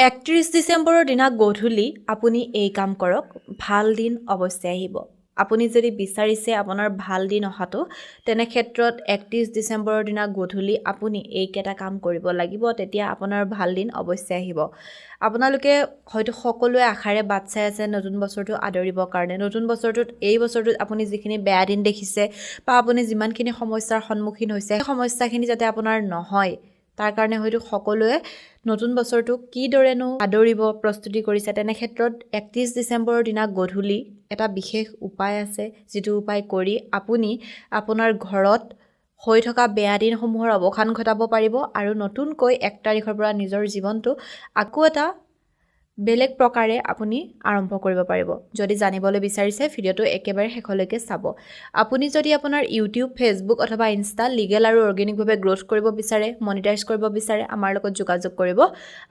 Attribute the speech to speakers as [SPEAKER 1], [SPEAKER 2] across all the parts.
[SPEAKER 1] ৩১ ডিচেম্বৰৰ দিনা গধূলি আপুনি এই কাম কৰক, ভাল দিন অৱশ্যে আহিব। আপুনি যদি বিচাৰিছে আপোনাৰ ভাল দিন অহাটো, তেনে ক্ষেত্ৰত ৩১ ডিচেম্বৰৰ দিনা গধূলি আপুনি এইকেইটা কাম কৰিব লাগিব, তেতিয়া আপোনাৰ ভাল দিন অৱশ্যে আহিব। আপোনালোকে হয়তো সকলোৱে আশাৰে বাট চাই আছে নতুন বছৰটো আদৰিবৰ কাৰণে। নতুন বছৰটোত এই বছৰটোত আপুনি যিখিনি বেয়া দিন দেখিছে বা আপুনি যিমানখিনি সমস্যাৰ সন্মুখীন হৈছে, সেই সমস্যাখিনি যাতে আপোনাৰ নহয়, তাৰ কাৰণে হয়তো সকলোৱে নতুন বছৰটো কিদৰেনো আদৰিব প্ৰস্তুতি কৰিছে। তেনে ক্ষেত্ৰত ৩১ ডিচেম্বৰৰ দিনা গধূলি এটা বিশেষ উপায় আছে, যিটো উপায় কৰি আপুনি আপোনাৰ ঘৰত হৈ থকা বেয়া দিনসমূহৰ অৱসান ঘটাব পাৰিব আৰু নতুনকৈ ১ তাৰিখৰ পৰা নিজৰ জীৱনটো আকৌ এটা বেলেগ প্ৰকাৰে আপুনি আৰম্ভ কৰিব পাৰিব। যদি জানিবলৈ বিচাৰিছে ভিডিঅ'টো একেবাৰে শেষলৈকে চাব। আপুনি যদি আপোনাৰ ইউটিউব, ফেচবুক অথবা ইনষ্টা লিগেল আৰু অৰ্গেনিকভাৱে গ্ৰ'থ কৰিব বিচাৰে, মনিটাইজ কৰিব বিচাৰে, আমাৰ লগত যোগাযোগ কৰিব।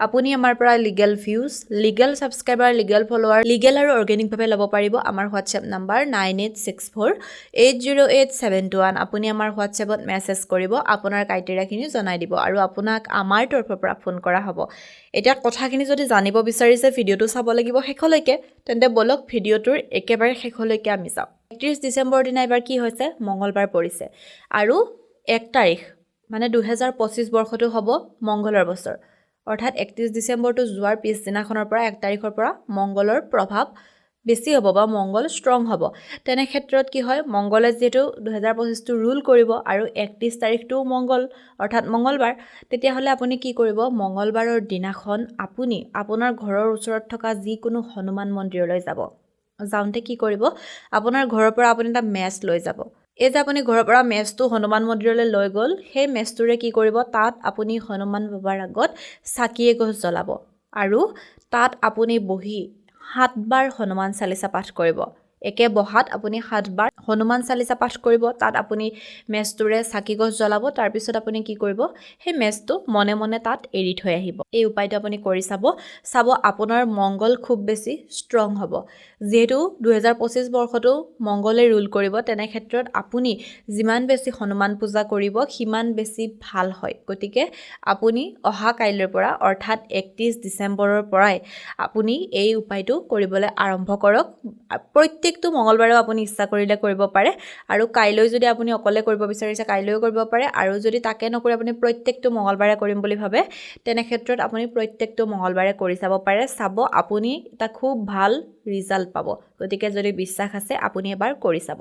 [SPEAKER 1] আপুনি আমাৰ পৰা legal views, legal subscriber, legal flower, legal আৰু অৰ্গেনিকভাৱে ল'ব পাৰিব। আমাৰ হোৱাটছএপ নাম্বাৰ 9864808721। আপুনি আমাৰ হোৱাটছএপত মেছেজ কৰিব, আপোনাৰ ক্ৰাইটেৰিয়াখিনি জনাই দিব আৰু আপোনাক আমাৰ তৰফৰ পৰা ফোন কৰা হ'ব। এতিয়া কথাখিনি যদি জানিব বিচাৰিছে ভিডিঅ'টো চাব লাগিব শেষলৈকে, তেন্তে বলক ভিডিঅ'টোৰ একেবাৰে শেষলৈকে আমি যাওঁ। ৩১ ডিচেম্বৰৰ দিনা এইবাৰ কি হৈছে, মঙলবাৰ পৰিছে আৰু ১ তাৰিখ মানে ২০২৫ বৰ্ষটো হ'ব মংগলৰ বছৰ। অৰ্থাৎ ৩১ ডিচেম্বৰটো যোৱাৰ পিছদিনাখনৰ পৰা ১ তাৰিখৰ পৰা মংগলৰ প্ৰভাৱ বেছি হ'ব বা মংগল ষ্ট্ৰং হ'ব। তেনে ক্ষেত্ৰত কি হয়, মংগলে যিহেতু ২০২৫টো ৰুল কৰিব আৰু ৩১ তাৰিখটোও মংগল অৰ্থাৎ মংগলবাৰ, তেতিয়াহ'লে আপুনি কি কৰিব, মংগলবাৰৰ দিনাখন আপুনি আপোনাৰ ঘৰৰ ওচৰত থকা যিকোনো হনুমান মন্দিৰলৈ যাব। যাওঁতে কি কৰিব, আপোনাৰ ঘৰৰ পৰা আপুনি এটা মেচ লৈ যাব। এই যে আপুনি ঘৰৰ পৰা মেচটো হনুমান মন্দিৰলৈ লৈ গ'ল, সেই মেচটোৰে কি কৰিব, তাত আপুনি হনুমান বাবাৰ আগত চাকি এগছ জ্বলাব আৰু তাত আপুনি বহি ৭ বাৰ হনুমান চালিচা পাঠ কৰিব। একে বহাত আপুনি ৭ বাৰ হনুমান চালিচা পাঠ কৰিব। তাত আপুনি মেচটোৰে চাকি গছ জ্বলাব। তাৰপিছত আপুনি কি কৰিব, সেই মেচটো মনে মনে তাত এৰি থৈ আহিব। এই উপায়টো আপুনি কৰি চাব আপোনাৰ মংগল খুব বেছি ষ্ট্ৰং হ'ব। যিহেতু ২০২৫ বৰ্ষটো মংগলে ৰুল কৰিব, তেনে ক্ষেত্ৰত আপুনি যিমান বেছি হনুমান পূজা কৰিব সিমান বেছি ভাল হয়। গতিকে আপুনি অহা কাইলৈৰ পৰা অৰ্থাৎ ৩১ ডিচেম্বৰৰ পৰাই আপুনি এই উপায়টো কৰিবলৈ আৰম্ভ কৰক। প্ৰত্যেকটো মঙলবাৰেও আপুনি ইচ্ছা কৰিলে কৰিব পাৰে আৰু কাইলৈ যদি আপুনি অকলে কৰিব বিচাৰিছে কাইলৈও কৰিব পাৰে, আৰু যদি তাকে নকৰি আপুনি প্ৰত্যেকটো মঙলবাৰে কৰিম বুলি ভাবে, তেনে ক্ষেত্ৰত আপুনি প্ৰত্যেকটো মঙলবাৰে কৰি চাব পাৰে। চাব আপুনি এটা খুব ভাল ৰিজাল্ট পাব। গতিকে যদি বিশ্বাস আছে আপুনি এবাৰ কৰি চাব।